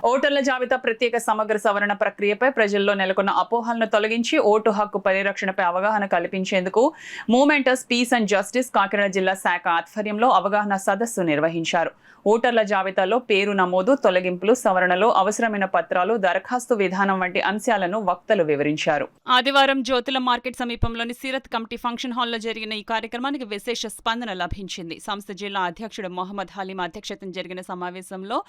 ఓటర్ల జాబితా ప్రత్యేక సమగ్ర సవరణ ప్రక్రియపై ప్రజల్లో నెలకొన్న అపోహలను తొలగించి ఓటు హక్కు పరిరక్షణపై అవగాహన కల్పించేందుకు మూవ్మెంటర్స్ పీస్ అండ్ జస్టిస్ కాకినాడ జిల్లా శాఖ ఆధ్వర్యంలో అవగాహన సదస్సు నిర్వహించారు. ఓటర్ల జాబితాలో పేరు నమోదు, తొలగింపులు, సవరణలో అవసరమైన పత్రాలు, దరఖాస్తు విధానం వంటి అంశాలను వక్తలు వివరించారు. ఆదివారం జ్యోతుల మార్కెట్ సమీపంలోని సీరత్ కమిటీ ఫంక్షన్ హాల్లో జరిగిన ఈ కార్యక్రమానికి విశేష స్పందన లభించింది. సంస్థ జిల్లా అధ్యక్షుడు మొహమ్మద్ హలీం అధ్యక్షతన జరిగిన సమావేశంలో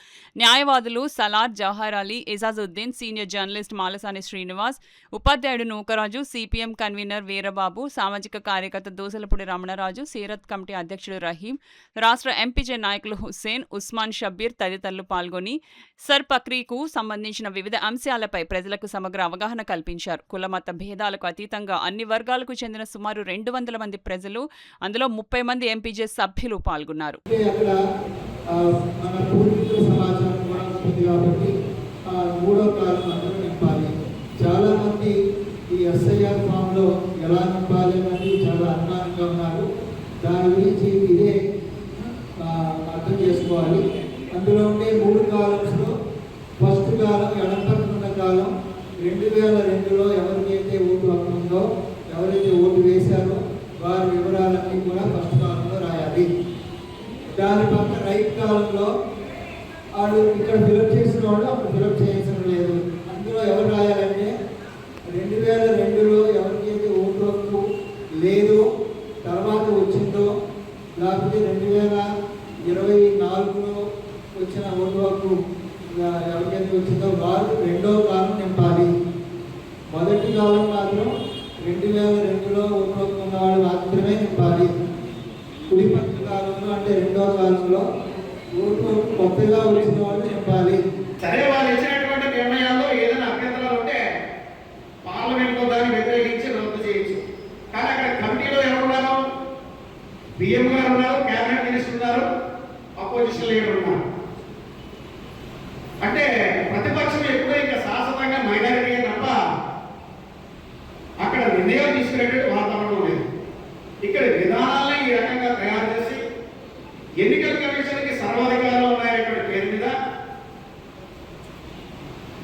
న్యాయవాదులు సలార్ జవహర్ అలీ, ఎజాజుద్దీన్, సీనియర్ జర్నలిస్ట్ మాలసాని శ్రీనివాస్, ఉపాధ్యాయుడు నూకరాజు, సిపిఎం కన్వీనర్ వీరబాబు, సామాజిక కార్యకర్త దోసలపూడి రమణరాజు, సీరత్ కమిటీ అధ్యక్షుడు రహీం, రాష్ట్ర ఎంపీజే నాయకులు హుస్సేన్, ఉస్మాన్ షబ్బీర్ తదితరులు పాల్గొని సర్ ప్రక్రియకు సంబంధించిన వివిధ అంశాలపై ప్రజలకు సమగ్ర అవగాహన కల్పించారు. కులమత భేదాలకు అతీతంగా అన్ని వర్గాలకు చెందిన సుమారు 200 మంది ప్రజలు, అందులో 30 మంది ఎంపీజే సభ్యులు పాల్గొన్నారు. చాలా మంది ఈ ఎస్ఐఆర్ ఫామ్ లో ఎలా నింపాలి అని చాలా అనుమానంగా ఉన్నారు. దాని గురించి ఇదే అర్థం చేసుకోవాలి. అందులో ఉండే 3 కాలమ్స్లో ఫస్ట్ కాలం ఎడపడుతున్న కాలం 2002లో ఎవరికైతే ఓటు హక్కు ఉందో, ఎవరైతే ఓటు వేశారో వారి వివరాలన్నీ కూడా ఫస్ట్ కాలంలో రాయాలి. దాని పక్కన రైట్ కాలంలో వాళ్ళు ఇక్కడ ఫిలప్ చేసిన వాళ్ళు అప్పుడు ఫిలప్ చేయాల్సిన లేదు. అందులో ఎవరు రాయాలంటే 2002లో ఎవరికైతే ఓటు హక్కు లేదో, తర్వాత వచ్చిందో, లేకపోతే 2024లో వచ్చిన ఓటు హక్కు ఎవరికైతే వచ్చిందో వారు రెండో కాలం నింపాలి. మొదటి కాలం మాత్రం 2002లో ఓటు హక్కు ఉన్న వాళ్ళు మాత్రమే నింపాలి. కుడిపక్క కాలంలో అంటే రెండో కాలంలో ఓటు హక్కు కొత్తగా వచ్చిన వాళ్ళు నింపాలి. సరే, వాళ్ళు ఇచ్చినటువంటి నిర్ణయాల్లో ఏదైనా అభ్యంతరాలు ఉంటే పార్లమెంట్లో దాన్ని వ్యతిరేకించి రద్దు చేయొచ్చు. కానీ అక్కడ కమిటీలో ఎవరున్నారు? పిఎం గారు ఉన్నారు, క్యాబినెట్ మినిస్టర్ ఉన్నారు, అపోజిషన్ లీడర్ ఉన్నారు. అంటే ప్రతిపక్షం ఎప్పుడూ ఇంకా శాశ్వతంగా మైనారిటీ తప్ప అక్కడ నిర్ణయాలు తీసుకునేటువంటి వాతావరణం లేదు. ఇక్కడ విధానాలను ఈ రకంగా తయారు చేసి ఎన్నికల కమిషన్కి సర్వాధికారాలు ఉన్నాయనేటువంటి పేరు మీద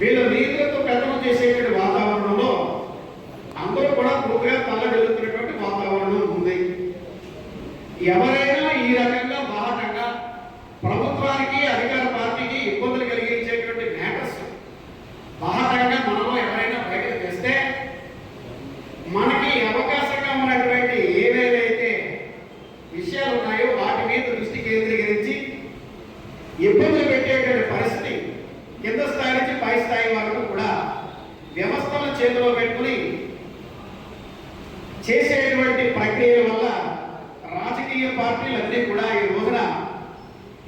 వీళ్ళ నీతులతో పెద్దలు చేసేటువంటి వాతావరణంలో అందరూ కూడా పూర్తిగా తల్లడిల్లుతున్నటువంటి వాతావరణం ఉంది. ఎవరైనా ఈ రకంగా బాహటంగా ప్రభుత్వానికి, అధికార పార్టీకి ఇబ్బందులు కలిగించేటువంటి మ్యాటర్స్ బాహటంగా మనలో ఎవరైనా బయటకు తెస్తే మనకి అవకాశంగా ఉన్నటువంటి ఏవేవైతే విషయాలు ఉన్నాయో వాటి మీద దృష్టి కేంద్రీకరించి ఇబ్బందులు పెట్టేటువంటి పరిస్థితి కింద స్థాయి నుంచి పై స్థాయి వరకు కూడా వ్యవస్థలను చేతిలో పెట్టుకుని చేసేటువంటి ప్రక్రియ వల్ల రాజకీయ పార్టీలన్నీ కూడా ఈ రోజున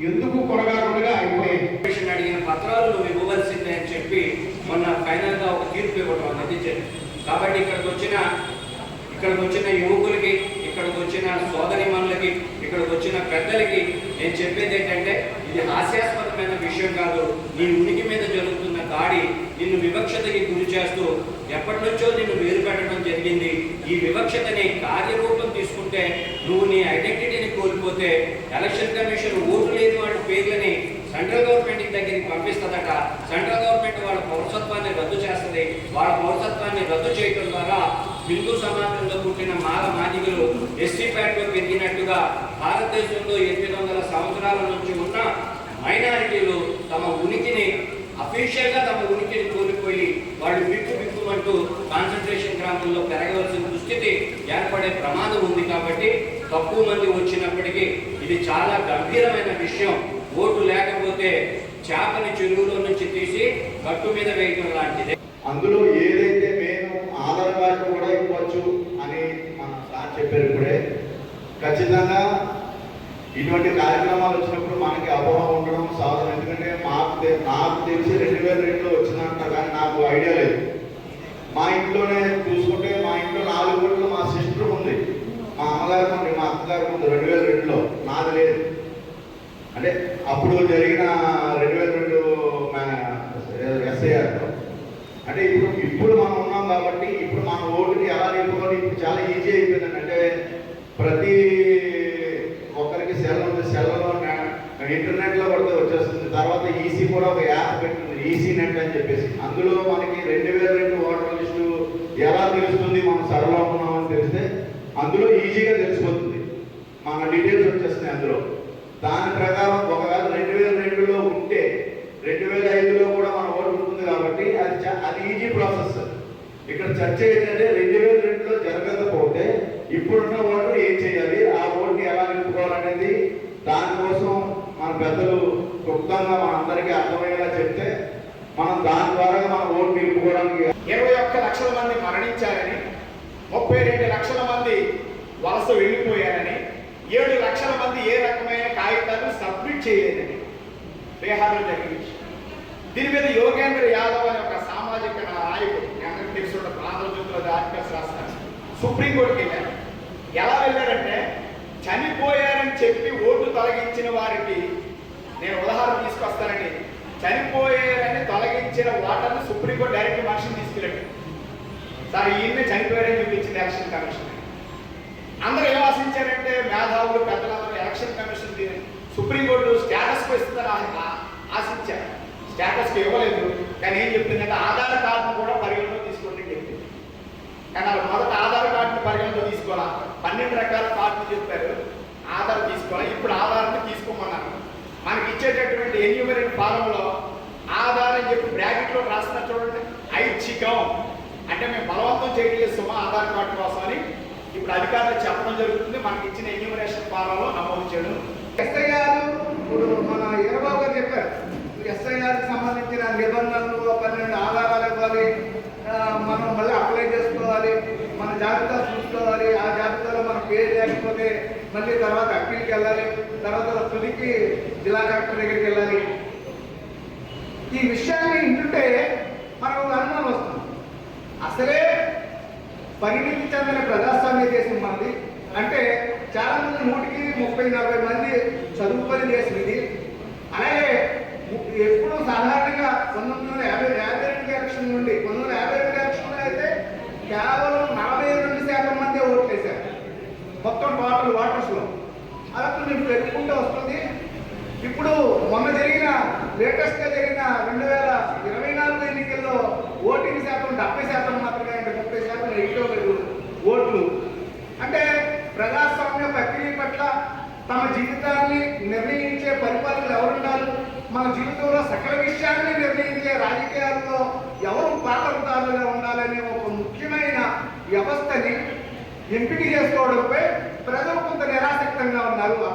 ఎందుకు కొరగాకుండా అయిపోయాయి. అడిగిన పత్రాలు నువ్వు ఇవ్వవలసిందే అని చెప్పి మొన్న ఫైనల్ గా ఒక తీర్పు ఇవ్వడం అందించారు. కాబట్టి ఇక్కడికి వచ్చిన యువకులకి, ఇక్కడికి వచ్చిన సోదరిమణులకి, ఇక్కడికి వచ్చిన పెద్దలకి నేను చెప్పేది ఏంటంటే, ఇది హాస్యాస్పదమైన విషయం కాదు. నీ ఉనికి మీద జరుగుతున్న దాడి నిన్ను వివక్షతకి గురి చేస్తూ ఎప్పటి నుంచో నిన్ను వేరు పెట్టడం జరిగింది. ఈ వివక్షతని కార్యరూపం తీసుకుంటే నువ్వు నీ ఐడెంటిటీని కోల్పోతే ఎలక్షన్ కమిషన్ ఓటు లేని వాళ్ళ పేర్లని సెంట్రల్ గవర్నమెంట్ దగ్గరికి పంపిస్తుందట. సెంట్రల్ గవర్నమెంట్ వాళ్ళ పౌరసత్వాన్ని రద్దు చేస్తుంది. వాళ్ళ పౌరసత్వాన్ని రద్దు చేయడం ద్వారా హిందూ సమాజంలో పుట్టిన మాల మాదిగలు ఎస్సీ ప్యాట్లో పెరిగినట్టుగా భారతదేశంలో 800 సంవత్సరాల నుంచి ఉన్న మైనారిటీలు తమ ఉనికిని అఫీషియల్గా తమ ఉనికిని కోల్పోయి వాళ్ళు బిక్కుమంటూ కాన్సన్ట్రేషన్ క్యాంపుల్లో పెరగవలసిన దుస్థితి ఏర్పడే ప్రమాదం ఉంది. కాబట్టి తక్కువ మంది వచ్చినప్పటికీ ఇది చాలా గంభీరమైన విషయం. ఓటు లేకపోతే చేపని చెరువులో నుంచి తీసి గట్టు మీద వేయడం లాంటిదే. అందులో ఏదైతే మేము ఆధార్ కార్డు కూడా ఇవ్వచ్చు అని మన సార్ చెప్పారు. ఇప్పుడే ఖచ్చితంగా ఇటువంటి కార్యక్రమాలు వచ్చినప్పుడు మనకి అపోహ ఉండడం సాధన. ఎందుకంటే నాకు తెలిసి 2002లో వచ్చిందంట, కానీ నాకు ఐడియా లేదు. మా ఇంట్లోనే చూసుకుంటే మా ఇంట్లో 4 ఓట్లు మా సిస్టర్ ఉంది, మా అమ్మగారికి ఉంది, మా అక్కగారికి ఉంది 2002లో. నాది లేదు. అంటే అప్పుడు జరిగిన 2002 ఎస్ఐఆర్లో. అంటే ఇప్పుడు మనం ఉన్నాం కాబట్టి ఇప్పుడు మన ఓటుని ఎలా నింపుకోవాలి ఇప్పుడు చాలా ఈజీ అయిపోయిందండి. అంటే ప్రతి ఒక్కరికి సెల్ ఉంది, సెల్లో ఇంటర్నెట్లో పడితే వచ్చేస్తుంది. తర్వాత ఈసీ కూడా ఒక యాప్ పెట్టింది, ఈ ఈసీ నెట్ అని చెప్పేసి. అందులో మనకి 2002 ఓటర్ లిస్టు ఎలా తెలుస్తుంది, మనం సర్వలో ఉన్నామని తెలిస్తే అందులో ఈజీగా తెలిసిపోతుంది, మన డీటెయిల్స్ వచ్చేస్తున్నాయి అందులో. దాని ప్రకారం ఒకవేళ 2002లో ఉంటే 2005లో కూడా మన ఓటు ఉంటుంది కాబట్టి అది ఈజీ ప్రాసెస్. ఇక్కడ చర్చ ఏంటంటే 2002లో జరగకపోతే ఇప్పుడున్న ఓటు ఏం చేయాలి, ఆ ఓటుని ఎలా నిలుపుకోవాలనేది దానికోసం మన పెద్దలు క్లుప్తంగా మనందరికీ అర్థమయ్యేలా చెప్తే మనం దాని ద్వారా మన ఓటు నిలుపుకోవడానికి 21 లక్షల మంది మరణించారని, 32 లక్షల మంది వలస వెళ్ళిపోయారని, 7 లక్షల మంది ఏ రకమైన కాగితాలు సబ్మిట్ చేయలేదని బీహార్లో జరిగిన విషయం. దీని మీద యోగేంద్ర యాదవ్ అనే ఒక సామాజిక నాయకుడు, అందరికీ తెలిసి ఆంధ్రజ్యోతిలో ఆర్టికల్స్ రాస్తారు, సుప్రీంకోర్టుకి వెళ్ళారు. ఎలా వెళ్ళారంటే, చనిపోయారని చెప్పి ఓటు తొలగించిన వారికి, నేను ఉదాహరణ తీసుకొస్తానండి, చనిపోయారని తొలగించిన ఓటర్ను సుప్రీంకోర్టు డైరెక్ట్ మనిషిని తీసుకెళ్ళండి, సార్ ఈయన్నే చనిపోయారని చూపించింది ఎలక్షన్ కమిషన్. అందరూ ఏం ఆశించారంటే, మేధావులు పెద్దలందరూ ఎలక్షన్ కమిషన్ సుప్రీంకోర్టు స్టేటస్కు ఇస్తుందని ఆశించారు. స్టేటస్కి ఇవ్వలేదు, కానీ ఏం చెప్తుందంటే ఆధార్ కార్డును కూడా పరిగణలో తీసుకోండి అని చెప్పింది. కానీ వాళ్ళు మొదట ఆధార్ కార్డుని పరిగణలో తీసుకోవాలా, 12 రకాల కార్డులు చెప్పారు, ఆధార్ తీసుకోవాలి. ఇప్పుడు ఆధార్ని తీసుకోమన్నారు. మనకి ఇచ్చేటటువంటి ఎన్యూమరేట్ ఫారంలో ఆధార్ అని చెప్పి బ్రాకెట్లో రాసిన చూడండి, ఐచ్ఛికం అంటే మేము బలవంతం చేయలేస్తామా ఆధార్ కార్డు కోసం అని ఇప్పుడు అధికారులు చెప్పడం జరుగుతుంది. మనకి ఇచ్చిన ఎన్యూమరేషన్ ఫారంలో నమోదు చేయడం. ఎస్ఐ గారు ఇప్పుడు మన ఈరబాబు గారు చెప్పారు, ఎస్ఐ గారికి సంబంధించిన నిబంధనలు 12 ఆధారాలు ఇవ్వాలి, మనం మళ్ళీ అప్లై చేసుకోవాలి, మన జాబితా చూసుకోవాలి, ఆ జాబితాలో మన పేరు లేకపోతే మళ్ళీ తర్వాత అప్పీల్కి వెళ్ళాలి, తర్వాత తుదికి జిల్లా కలెక్టర్ దగ్గరికి వెళ్ళాలి. ఈ విషయాన్ని వింటుంటే మనకు ఒక అనుమానం వస్తుంది, అసలే పరిణితి చెందిన ప్రజాస్వామ్య దేశం మనది. అంటే చాలా మంది 130-40 మంది చదువుకొని దేశం ఇది. అలాగే ఎప్పుడు సాధారణంగా 1952 ఎలక్షన్ నుండి 1952 ఎలక్షన్లో అయితే కేవలం 42% మంది ఓట్లు వేశారు మొత్తం టోటల్ ఓటర్స్లో. అలా కొంచెం పెరుగుకుంటూ వస్తుంది. ఇప్పుడు మొన్న జరిగిన లేటెస్ట్గా జరిగిన 2024 ఎన్నికల్లో ఓటింగ్ శాతం 70% మాత్రమే, అంటే 30% నెగిటివ్ ఓట్లు. అంటే ప్రజాస్వామ్య ప్రక్రియ పట్ల తమ జీవితాన్ని నిర్ణయించే పరిపాలకులు ఎవరుండాలి, మన జీవితంలో సకల విషయాన్ని నిర్ణయించే రాజకీయాల్లో ఎవరు పాత్రదారులుగా ఉండాలనే ఒక ముఖ్యమైన వ్యవస్థని ఎంపిక చేసుకోవడంపై ప్రజలు కొంత నిరాసక్తంగా ఉన్నారు.